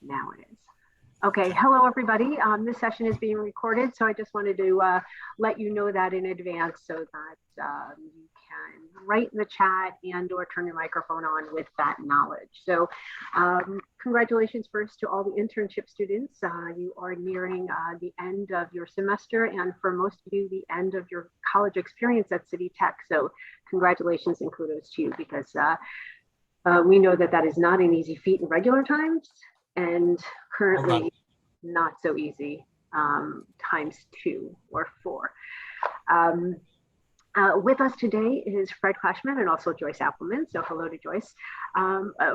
Now it is. Okay, hello everybody. This session is being recorded, so I just wanted to let you know that in advance so that you can write in the chat and or turn your microphone on with that knowledge. So congratulations first to all the internship students. You are nearing the end of your semester, and for most of you, the end of your college experience at City Tech. So congratulations and kudos to you, because we know that that is not an easy feat in regular times, and currently not so easy times 2 or 4. With us today is Fred Klashman and also Joyce Appleman. So hello to Joyce.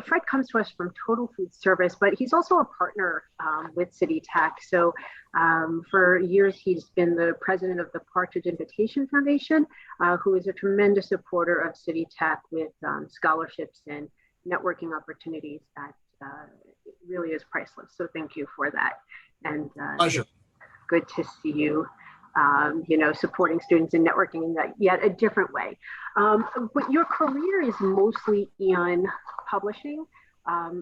Fred comes to us from Total Food Service, but he's also a partner with City Tech. So for years, he's been the president of the Partridge Invitation Foundation, who is a tremendous supporter of City Tech with scholarships and networking opportunities that it really is priceless. So thank you for that. And pleasure. Good to see you, supporting students and networking in that yet a different way. But your career is mostly in publishing.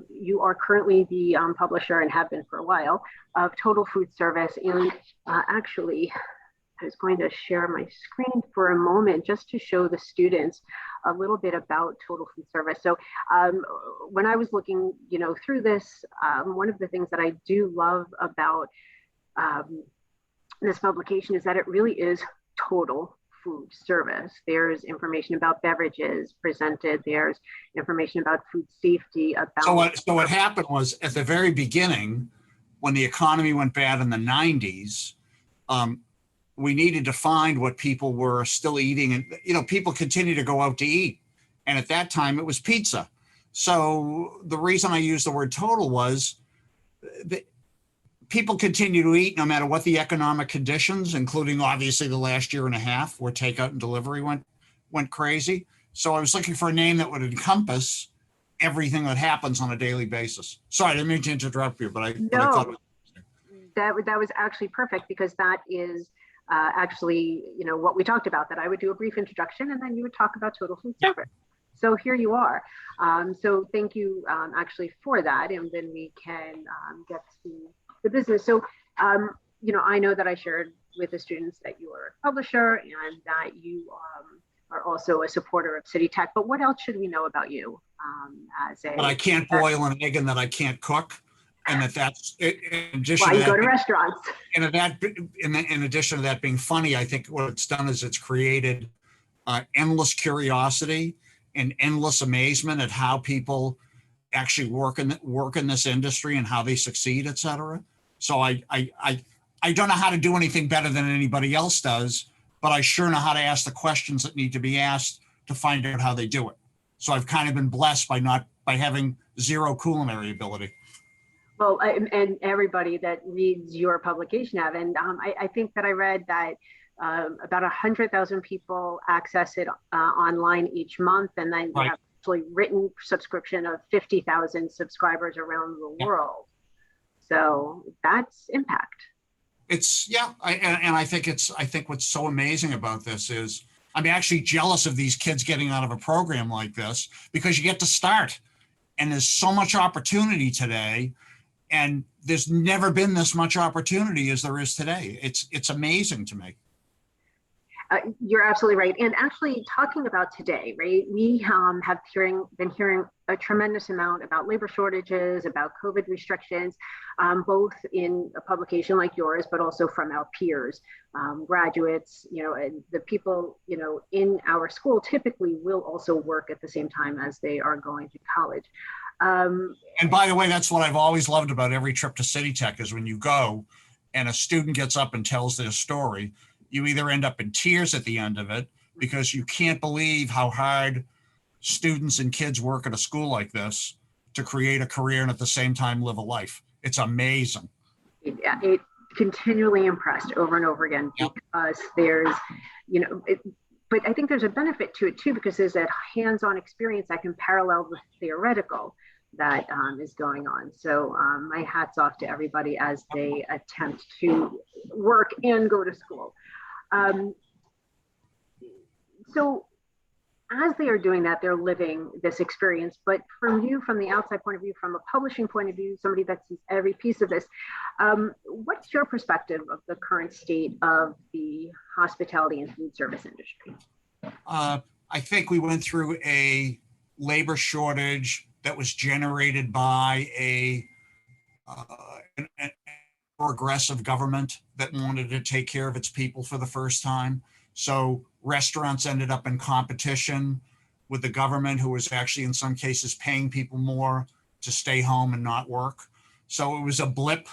You are currently the publisher, and have been for a while, of Total Food Service. And actually, I was going to share my screen for a moment just to show the students a little bit about Total Food Service. So when I was looking, through this, one of the things that I do love about this publication is that it really is total food service. There's information about beverages presented. There's information about food safety. About so what happened was, at the very beginning, when the economy went bad in the 90s, we needed to find what people were still eating. And, people continue to go out to eat. And at that time, it was pizza. So the reason I used the word total was that people continue to eat no matter what the economic conditions, including obviously the last year and a half where takeout and delivery went crazy. So I was looking for a name that would encompass everything that happens on a daily basis. Sorry, I didn't mean to interrupt you, but I thought it was interesting. That was actually perfect, because that is actually, what we talked about, that I would do a brief introduction and then you would talk about Total Food Service. So here you are. So thank you actually for that. And then we can get to the business. So, I know that I shared with the students that you are a publisher and that you are also a supporter of City Tech, but what else should we know about you as a— That I can't boil an egg and that I can't cook. And that's in addition Why to you that, go to restaurants. And in addition to that being funny, I think what it's done is it's created endless curiosity and endless amazement at how people actually work in this industry and how they succeed, et cetera. So I don't know how to do anything better than anybody else does, but I sure know how to ask the questions that need to be asked to find out how they do it. So I've kind of been blessed by having zero culinary ability. Well, and everybody that reads your publication have, and I think that I read that about 100,000 people access it online each month, and then you have actually written subscription of 50,000 subscribers around the world. So that's impact. It's I think what's so amazing about this is I'm actually jealous of these kids getting out of a program like this, because you get to start, and there's so much opportunity today. And there's never been this much opportunity as there is today. It's amazing to me. You're absolutely right. And actually, talking about today, right, we have been hearing a tremendous amount about labor shortages, about COVID restrictions, both in a publication like yours, but also from our peers, graduates, and the people, in our school typically will also work at the same time as they are going to college. And by the way, that's what I've always loved about every trip to City Tech is when you go and a student gets up and tells their story, you either end up in tears at the end of it because you can't believe how hard students and kids work at a school like this to create a career and at the same time live a life. It's amazing. It continually impressed over and over again, because there's, but I think there's a benefit to it too, because there's that hands-on experience that can parallel the theoretical that is going on. So my hat's off to everybody as they attempt to work and go to school. So as they are doing that, they're living this experience. But from you, from the outside point of view, from a publishing point of view, somebody that sees every piece of this, what's your perspective of the current state of the hospitality and food service industry? I think we went through a labor shortage that was generated by an more aggressive government that wanted to take care of its people for the first time. So restaurants ended up in competition with the government, who was actually in some cases paying people more to stay home and not work. So it was a blip.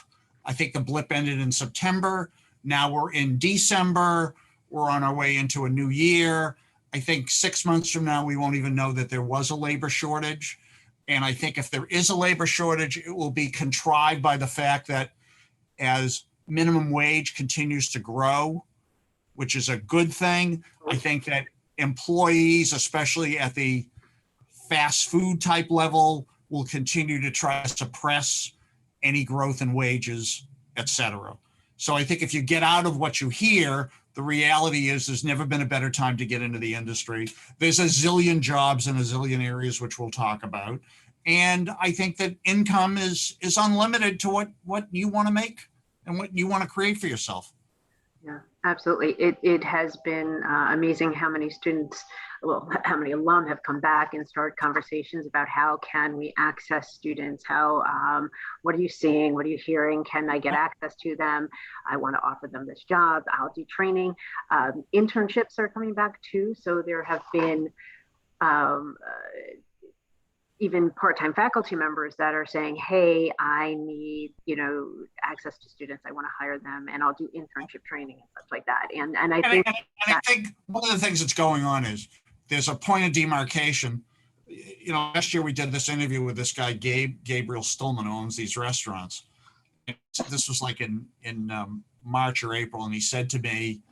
I think the blip ended in September. Now we're in December. We're on our way into a new year. I think 6 months from now, we won't even know that there was a labor shortage. And I think if there is a labor shortage, it will be contrived by the fact that as minimum wage continues to grow, which is a good thing, I think that employees, especially at the fast food type level, will continue to try to suppress any growth in wages, et cetera. So I think if you get out of what you hear, the reality is there's never been a better time to get into the industry. There's a zillion jobs in a zillion areas, which we'll talk about. And I think that income is unlimited to what you want to make and what you want to create for yourself. Yeah, absolutely. It has been amazing how many students, well, how many alum have come back and started conversations about how can we access students? How, what are you seeing? What are you hearing? Can I get access to them? I want to offer them this job. I'll do training. Internships are coming back too. So there have been even part-time faculty members that are saying, hey, I need, access to students. I want to hire them and I'll do internship training and such like that. And I think one of the things that's going on is there's a point of demarcation. Last year we did this interview with this guy, Gabriel Stillman, who owns these restaurants. And this was like in March or April. And he said to me,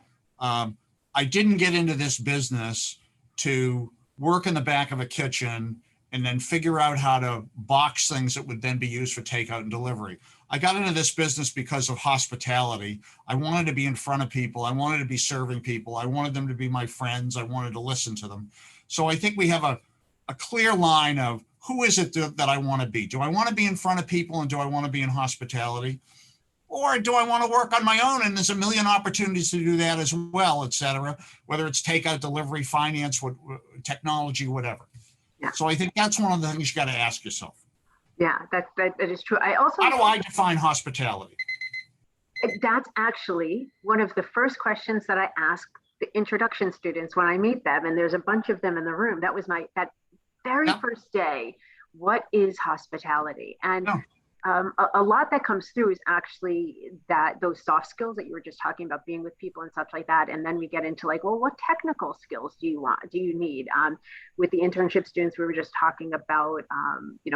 I didn't get into this business to work in the back of a kitchen and then figure out how to box things that would then be used for takeout and delivery. I got into this business because of hospitality. I wanted to be in front of people. I wanted to be serving people. I wanted them to be my friends. I wanted to listen to them. So I think we have a clear line of who is it that I want to be? Do I want to be in front of people and do I want to be in hospitality? Or do I want to work on my own? And there's a million opportunities to do that as well, et cetera, whether it's takeout, delivery, finance, technology, whatever. Yeah. So I think that's one of the things you got to ask yourself. Yeah, that is true. How do I define hospitality? That's actually one of the first questions that I ask the introduction students when I meet them, and there's a bunch of them in the room. That was that very first day. What is hospitality? And a lot that comes through is actually those soft skills that you were just talking about, being with people and such like that. And then we get into like, well, what technical skills do you need? With the internship students, we were just talking about,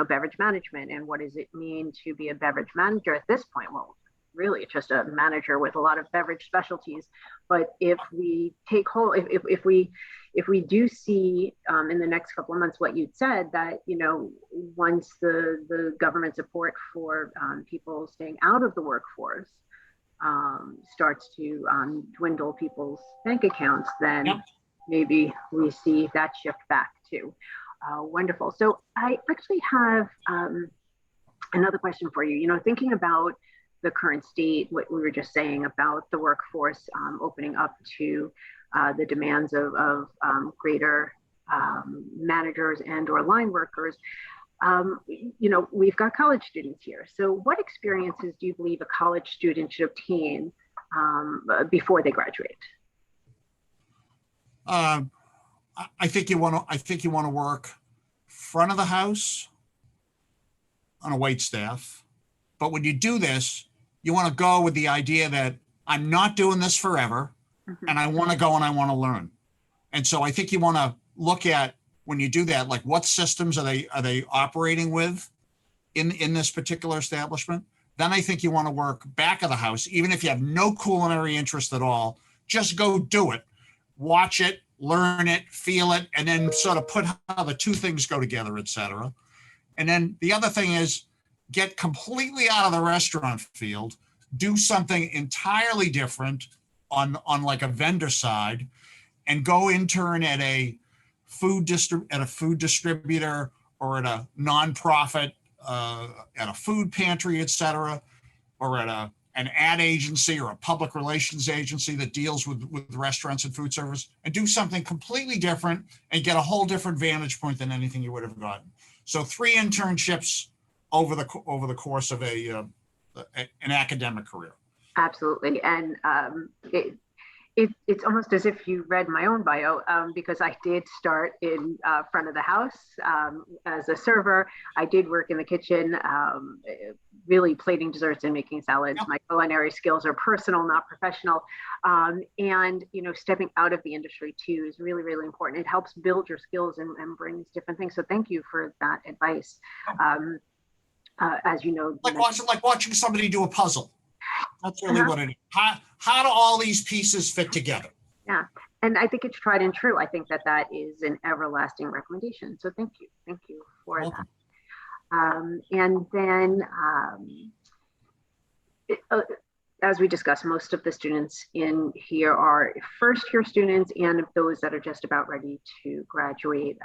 beverage management and what does it mean to be a beverage manager at this point? Well, really, it's just a manager with a lot of beverage specialties. But if we take hold, if we do see in the next couple of months what you'd said, that once the government support for people staying out of the workforce starts to dwindle people's bank accounts, then maybe we see that shift back too. Wonderful. So I actually have another question for you. Thinking about the current state, what we were just saying about the workforce opening up to the demands of greater managers and or line workers, we've got college students here. So what experiences do you believe a college student should obtain before they graduate? I think you want to work front of the house on a wait staff. But when you do this, you want to go with the idea that I'm not doing this forever. And I want to go and I want to learn. And so I think you want to look at, when you do that, like what systems are they operating with in this particular establishment? Then I think you want to work back of the house, even if you have no culinary interest at all, just go do it, watch it, learn it, feel it, and then sort of put how the two things go together, et cetera. And then the other thing is get completely out of the restaurant field, do something entirely different on like a vendor side, and go intern at a at a food distributor or at a nonprofit, at a food pantry, et cetera, or at an ad agency or a public relations agency that deals with restaurants and food service, and do something completely different and get a whole different vantage point than anything you would have gotten. So 3 internships over the course of an academic career. Absolutely. And it's almost as if you read my own bio, because I did start in front of the house as a server. I did work in the kitchen, really plating desserts and making salads. My culinary skills are personal, not professional. And, stepping out of the industry too is really, really important. It helps build your skills and brings different things. So thank you for that advice. As you know, like watching somebody do a puzzle. That's really what it is. How do all these pieces fit together? Yeah. And I think it's tried and true. I think that is an everlasting recommendation. So thank you for that. And then, as we discussed, most of the students in here are first-year students and those that are just about ready to graduate.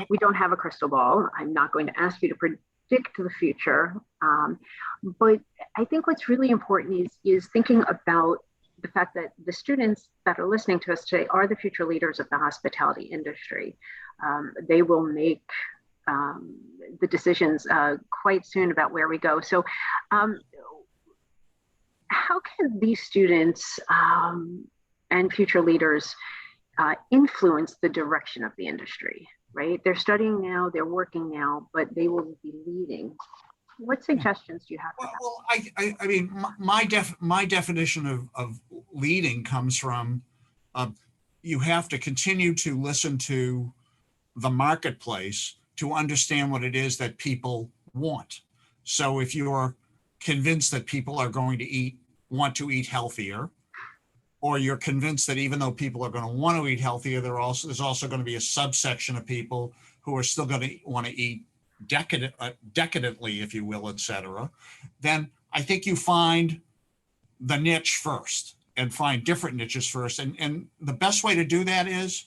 We don't have a crystal ball. I'm not going to ask you to predict the future, but I think what's really important is thinking about the fact that the students that are listening to us today are the future leaders of the hospitality industry. They will make the decisions quite soon about where we go. So how can these students and future leaders influence the direction of the industry, right? They're studying now, they're working now, but they will be leading. What suggestions do you have? Well, I mean, my definition of leading comes from you have to continue to listen to the marketplace to understand what it is that people want. So if you're convinced that people are going to want to eat healthier, or you're convinced that even though people are going to want to eat healthier, there's also going to be a subsection of people who are still going to want to eat decadently, if you will, et cetera, then I think you find the niche first and find different niches first. And the best way to do that is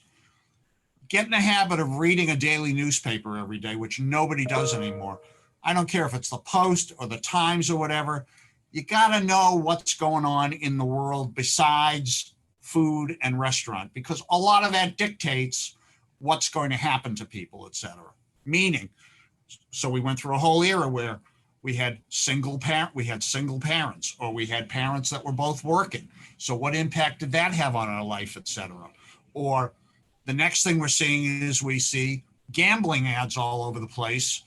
get in the habit of reading a daily newspaper every day, which nobody does anymore. I don't care if it's the Post or the Times or whatever. You got to know what's going on in the world besides food and restaurant, because a lot of that dictates what's going to happen to people, et cetera. Meaning, so we went through a whole era where we had single parents, or we had parents that were both working. So what impact did that have on our life, et cetera? Or the next thing we're seeing is we see gambling ads all over the place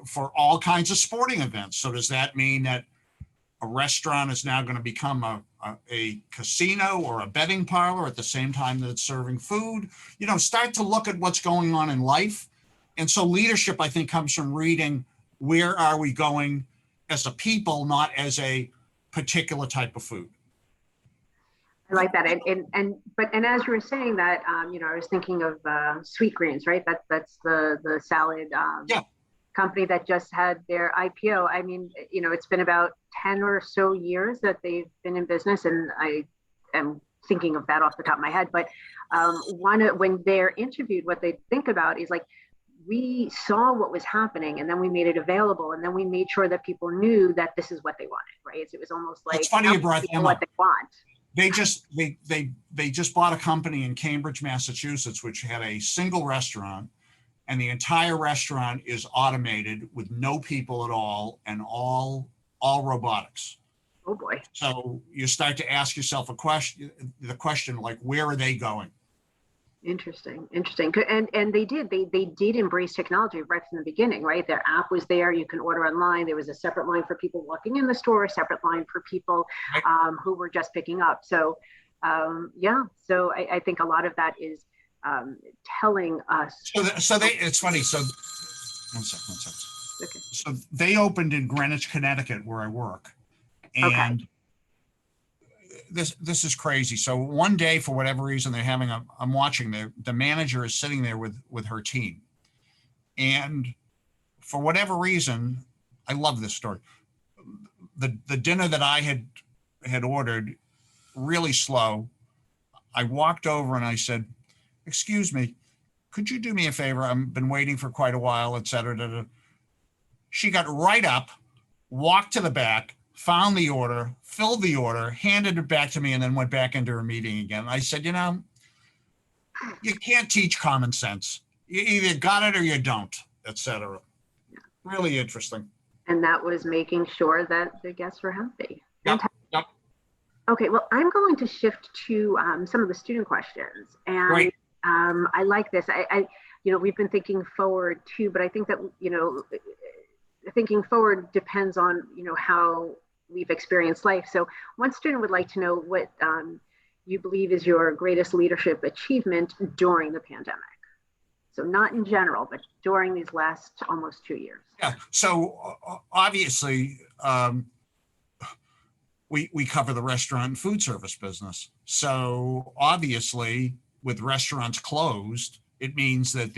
for all kinds of sporting events. So does that mean that a restaurant is now going to become a casino or a betting parlor at the same time that it's serving food? Start to look at what's going on in life. And so leadership, I think, comes from reading where are we going as a people, not as a particular type of food. I like that. And as you were saying that, I was thinking of Sweet Greens, right? That's the salad company that just had their IPO. I mean, it's been about 10 or so years that they've been in business, and I am thinking of that off the top of my head. But when they're interviewed, what they think about is like, we saw what was happening, and then we made it available, and then we made sure that people knew that this is what they wanted, right? It was almost like, it's funny you brought them what up. They want. They just bought a company in Cambridge, Massachusetts, which had a single restaurant, and the entire restaurant is automated with no people at all, and all robotics. Oh boy. So you start to ask yourself the question like, where are they going? Interesting. And they did embrace technology right from the beginning, right? Their app was there. You can order online. There was a separate line for people walking in the store, a separate line for people who were just picking up. So, so I think a lot of that is telling us. It's funny. So one second. Okay. So they opened in Greenwich, Connecticut, where I work. And this is crazy. So one day, for whatever reason, I'm watching the manager is sitting there with her team. And for whatever reason, I love this story. The dinner that I had ordered, really slow. I walked over and I said, "Excuse me, could you do me a favor? I've been waiting for quite a while, et cetera. Da, da. She got right up, walked to the back, found the order, filled the order, handed it back to me, and then went back into her meeting again. I said, you know, you can't teach common sense. You either got it or you don't, et cetera. Really interesting. And that was making sure that the guests were happy. Yep. Yep. Okay, well, I'm going to shift to some of the student questions. And Great. I like this. We've been thinking forward too, but I think that, thinking forward depends on, how we've experienced life. So one student would like to know what you believe is your greatest leadership achievement during the pandemic. So not in general, but during these last almost 2 years. Yeah. So obviously, we cover the restaurant and food service business. So obviously, with restaurants closed, it means that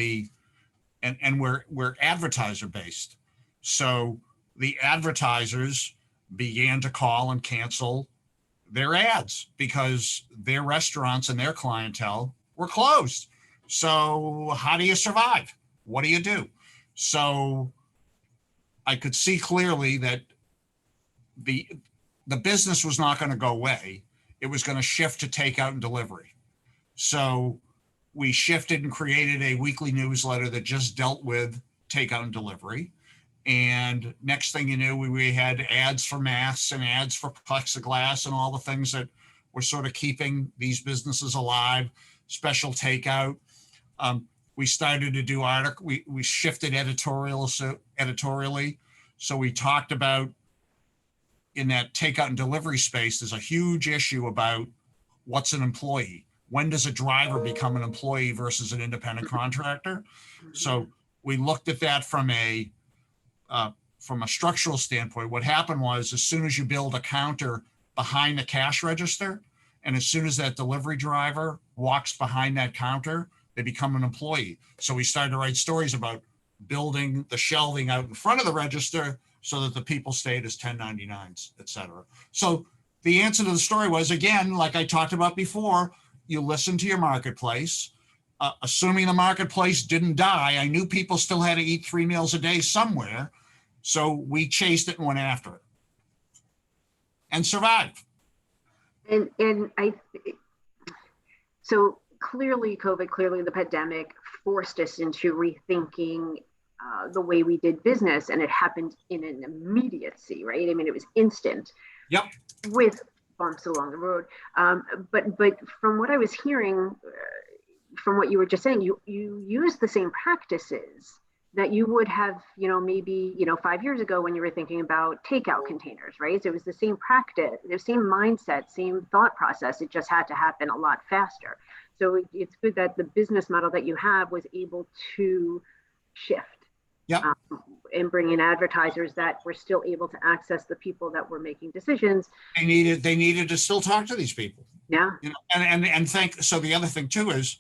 and we're advertiser based. So the advertisers began to call and cancel their ads because their restaurants and their clientele were closed. So how do you survive? What do you do? So I could see clearly that the business was not going to go away. It was going to shift to takeout and delivery. So we shifted and created a weekly newsletter that just dealt with takeout and delivery. And next thing you knew, we had ads for masks and ads for plexiglass and all the things that were sort of keeping these businesses alive, special takeout. We started to do we shifted editorially. So we talked about, in that takeout and delivery space, there's a huge issue about what's an employee. When does a driver become an employee versus an independent contractor? So we looked at that from a structural standpoint. What happened was, as soon as you build a counter behind the cash register, and as soon as that delivery driver walks behind that counter, they become an employee. So we started to write stories about building the shelving out in front of the register so that the people stayed as 1099s, et cetera. So the answer to the story was, again, like I talked about before, you listen to your marketplace. Assuming the marketplace didn't die, I knew people still had to eat 3 meals a day somewhere. So we chased it and went after it and survived. So clearly the pandemic forced us into rethinking the way we did business, and it happened in an immediacy, right? I mean, it was instant. Yep. With bumps along the road. But from what I was hearing, from what you were just saying, you use the same practices that you would have, maybe, 5 years ago when you were thinking about takeout containers, right? So it was the same practice, the same mindset, same thought process. It just had to happen a lot faster. So it's good that the business model that you have was able to shift. Yep. And bring in advertisers that were still able to access the people that were making decisions. They needed to still talk to these people. Yeah. So the other thing too is,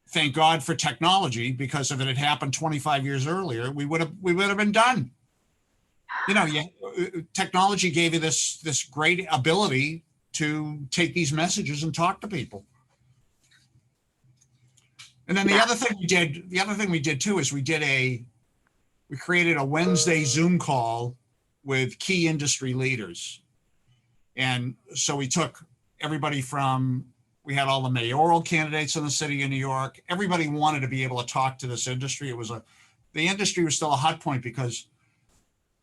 thank God for technology, because if it had happened 25 years earlier, we would have been done. Technology gave you this great ability to take these messages and talk to people. And then the other thing we did too is we created a Wednesday Zoom call with key industry leaders. And so we took everybody we had all the mayoral candidates in the city of New York. Everybody wanted to be able to talk to this industry. The industry was still a hot point because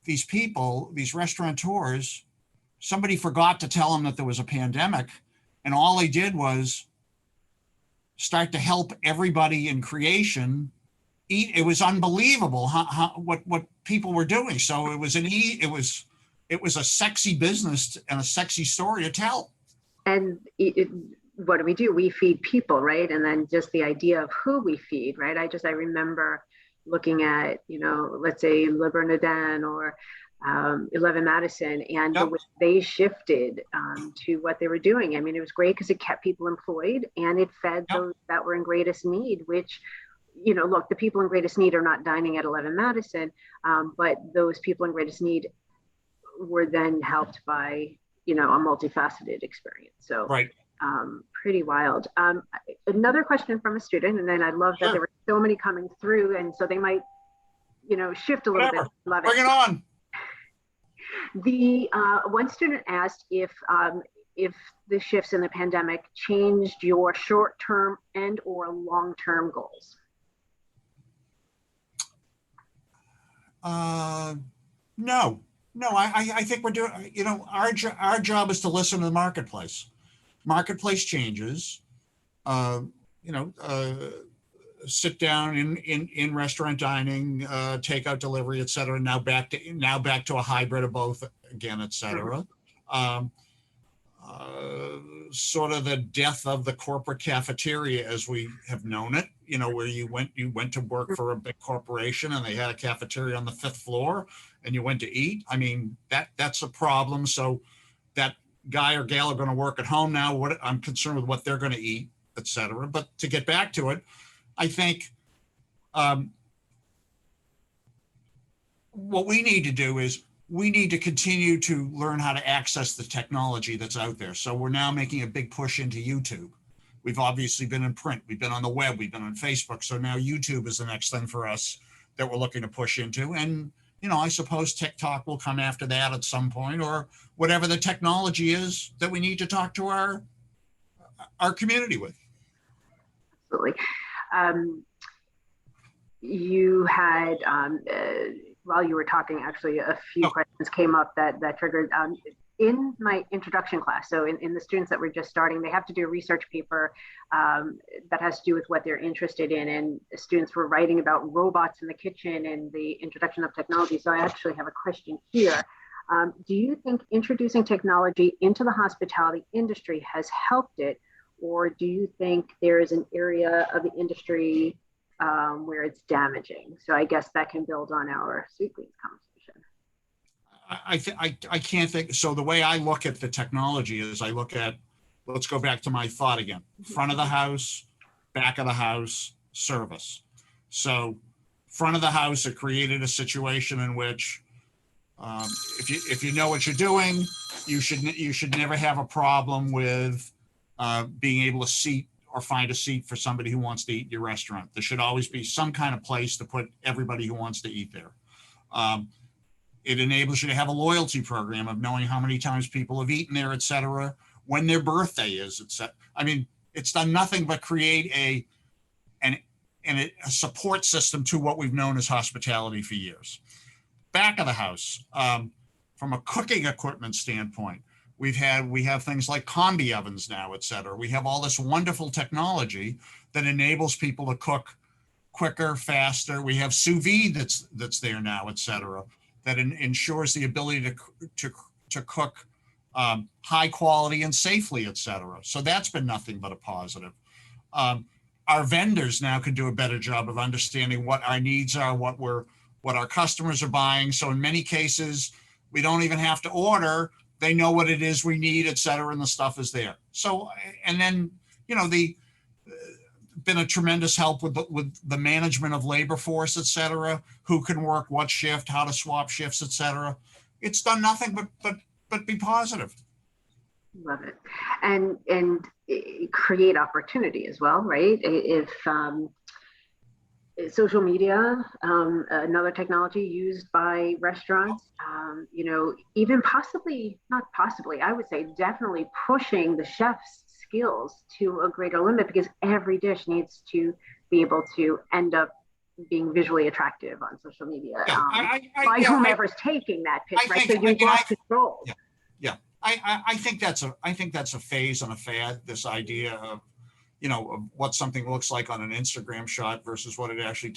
these people, these restaurateurs, somebody forgot to tell them that there was a pandemic, and all they did was start to help everybody in creation eat. It was unbelievable what people were doing. So it was a sexy business and a sexy story to tell. And what do? We feed people, right? And then just the idea of who we feed, right? I remember looking at, let's say Le Bernardin or 11 Madison, and Yep. They shifted to what they were doing. I mean, it was great because it kept people employed and it fed Yep. those that were in greatest need, which, look, the people in greatest need are not dining at 11 Madison, but those people in greatest need were then helped by, a multifaceted experience. So right. Pretty wild. Another question from a student, and then I love that Sure. there were so many coming through, and so they might, shift a little bit. Love Bring it on. The one student asked if the shifts in the pandemic changed your short-term and or long-term goals. No, I think we're doing, our job is to listen to the marketplace. Marketplace changes, sit down in restaurant dining, takeout, delivery, et cetera. Now back to a hybrid of both again, et cetera. Sort of the death of the corporate cafeteria as we have known it, where you went to work for a big corporation and they had a cafeteria on the 5th floor and you went to eat. I mean, that's a problem. So that guy or gal are going to work at home now. I'm concerned with what they're going to eat, et cetera. But to get back to it, I think what we need to do is we need to continue to learn how to access the technology that's out there. So we're now making a big push into YouTube. We've obviously been in print, we've been on the web, we've been on Facebook. So now YouTube is the next thing for us that we're looking to push into. And, I suppose TikTok will come after that at some point, or whatever the technology is that we need to talk to our community with. Absolutely. You had, while you were talking, actually, a few questions came up that triggered. In my introduction class, so in the students that were just starting, they have to do a research paper that has to do with what they're interested in. And the students were writing about robots in the kitchen and the introduction of technology. So I actually have a question here. Do you think introducing technology into the hospitality industry has helped it? Or do you think there is an area of the industry where it's damaging? So I guess that can build on our Sweet Greens conversation. I can't think. So the way I look at the technology is I look at, let's go back to my thought again, front of the house, back of the house, service. So front of the house, it created a situation in which if you know what you're doing, you should never have a problem with being able to seat or find a seat for somebody who wants to eat in your restaurant. There should always be some kind of place to put everybody who wants to eat there. It enables you to have a loyalty program of knowing how many times people have eaten there, et cetera, when their birthday is, et cetera. I mean, it's done nothing but create a support system to what we've known as hospitality for years. Back of the house, from a cooking equipment standpoint, we have things like combi ovens now, et cetera. We have all this wonderful technology that enables people to cook quicker, faster. We have sous vide that's there now, et cetera, that ensures the ability to cook high quality and safely, et cetera. So that's been nothing but a positive. Our vendors now can do a better job of understanding what our needs are, what our customers are buying. So in many cases, we don't even have to order. They know what it is we need, et cetera, and the stuff is there. So, and then, been a tremendous help with the management of labor force, et cetera, who can work what shift, how to swap shifts, et cetera. It's done nothing but be positive. Love it. And create opportunity as well, right? If social media, another technology used by restaurants, even I would say definitely pushing the chef's skills to a greater limit, because every dish needs to be able to end up being visually attractive on social media by whomever's taking that pitch, right? So you've lost control. Yeah. I think that's a phase and a fad, this idea of, of what something looks like on an Instagram shot versus what it actually,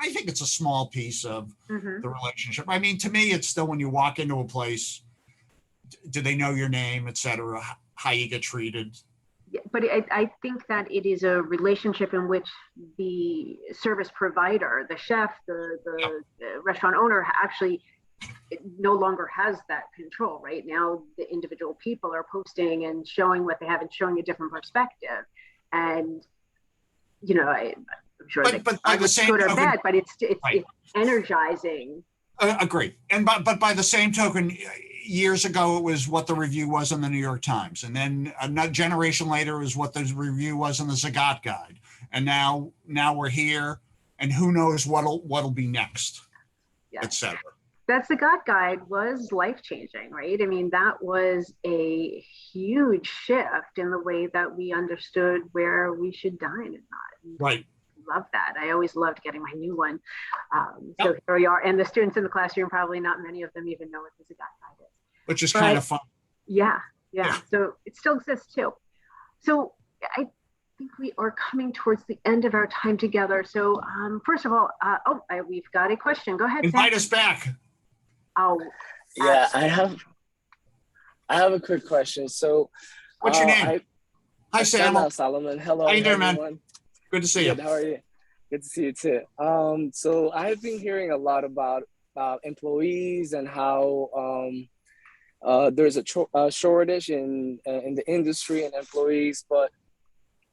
I think it's a small piece of the relationship. I mean, to me, it's still when you walk into a place, do they know your name, et cetera, how you get treated? Yeah, but I think that it is a relationship in which the service provider, the chef, the restaurant owner actually no longer has that control. Right now, the individual people are posting and showing what they have and showing a different perspective. And, I'm sure that I was good or bad, but it's energizing. Agree. And but by the same token, years ago, it was what the review was in the New York Times. And then a generation later, it was what the review was in the Zagat Guide. And now we're here, and who knows what'll be next, Yeah. et cetera. That Zagat Guide was life-changing, right? I mean, that was a huge shift in the way that we understood where we should dine and not. Right. Love that. I always loved getting my new one. So Yep. here we are. And the students in the classroom, probably not many of them even know what the Zagat Guide is. Which is kind of fun. Yeah. So it still exists too. So I think we are coming towards the end of our time together. So first of all, we've got a question. Go ahead, Invite Sam. us back. Oh, yeah, I have a quick question. So What's your name? Hi, Sam. Solomon. Hello. How you doing, everyone. man? Good to see you. Good. How are you? Good to see you too. So I've been hearing a lot about employees and how there's a shortage in the industry and employees, but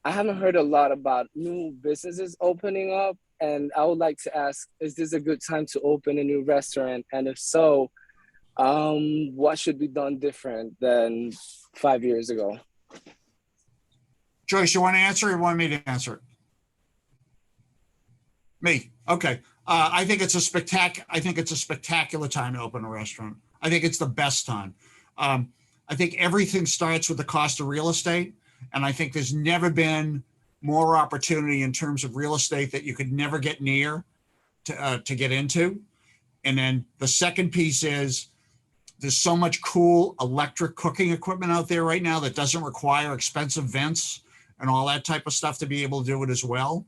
I haven't heard a lot about new businesses opening up. And I would like to ask, is this a good time to open a new restaurant? And if so, what should be done different than 5 years ago? Joyce, you want to answer or you want me to answer it? Me. Okay. I think it's a spectacular time to open a restaurant. I think it's the best time. I think everything starts with the cost of real estate. And I think there's never been more opportunity in terms of real estate that you could never get near to get into. And then the second piece is there's so much cool electric cooking equipment out there right now that doesn't require expensive vents and all that type of stuff to be able to do it as well.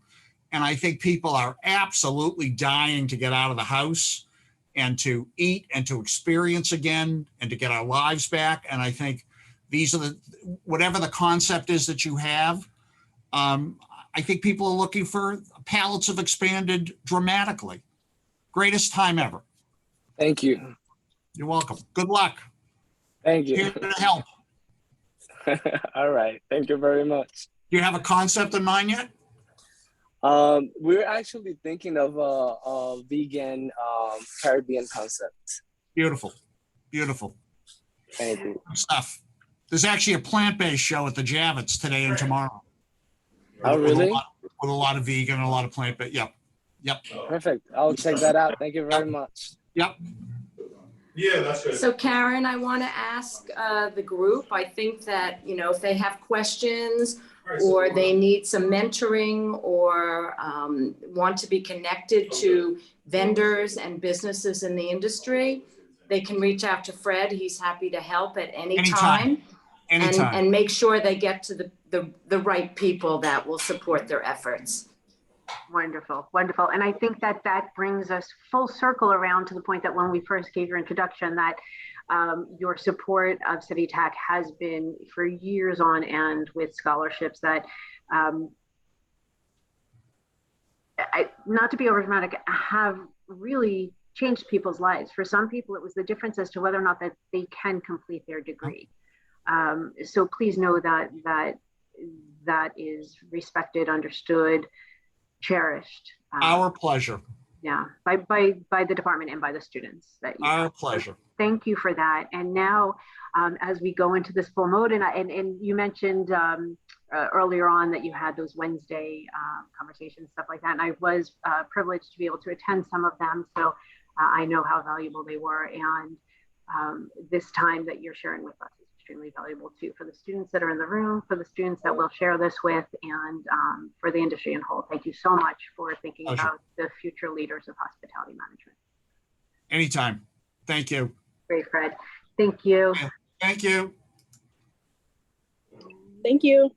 And I think people are absolutely dying to get out of the house and to eat and to experience again and to get our lives back. And I think these are whatever the concept is that you have, I think people are looking for palettes have expanded dramatically. Greatest time ever. Thank you. You're welcome. Good luck. Thank you. Here to help. All right. Thank you very much. Do you have a concept in mind yet? We're actually thinking of a vegan Caribbean concept. Beautiful. Beautiful. Thank you. Good stuff. There's actually a plant-based show at the Javits today and tomorrow. Oh, really? With a lot of vegan and a lot of plant-based. Yep. Perfect. I'll check that out. Thank you very much. Yep. Yeah, that's good. So Karen, I want to ask the group, I think that, if they have questions or they need some mentoring or want to be connected to vendors and businesses in the industry, they can reach out to Fred. He's happy to help at any time. Anytime. And make sure they get to the right people that will support their efforts. Wonderful. And I think that brings us full circle around to the point that when we first gave your introduction, that your support of City Tech has been for years on end with scholarships that, not to be overdramatic, have really changed people's lives. For some people, it was the difference as to whether or not that they can complete their degree. So please know that is respected, understood, cherished. Our pleasure. Yeah, by the department and by the students. Our pleasure. Thank you for that. And now, as we go into this full mode, and you mentioned earlier on that you had those Wednesday conversations, stuff like that, and I was privileged to be able to attend some of them, so I know how valuable they were. And this time that you're sharing with us is extremely valuable too, for the students that are in the room, for the students that we'll share this with, and for the industry in whole. Thank you so much for thinking about the future leaders of hospitality management. Anytime. Thank you. Great, Fred. Thank you. Thank you. Thank you.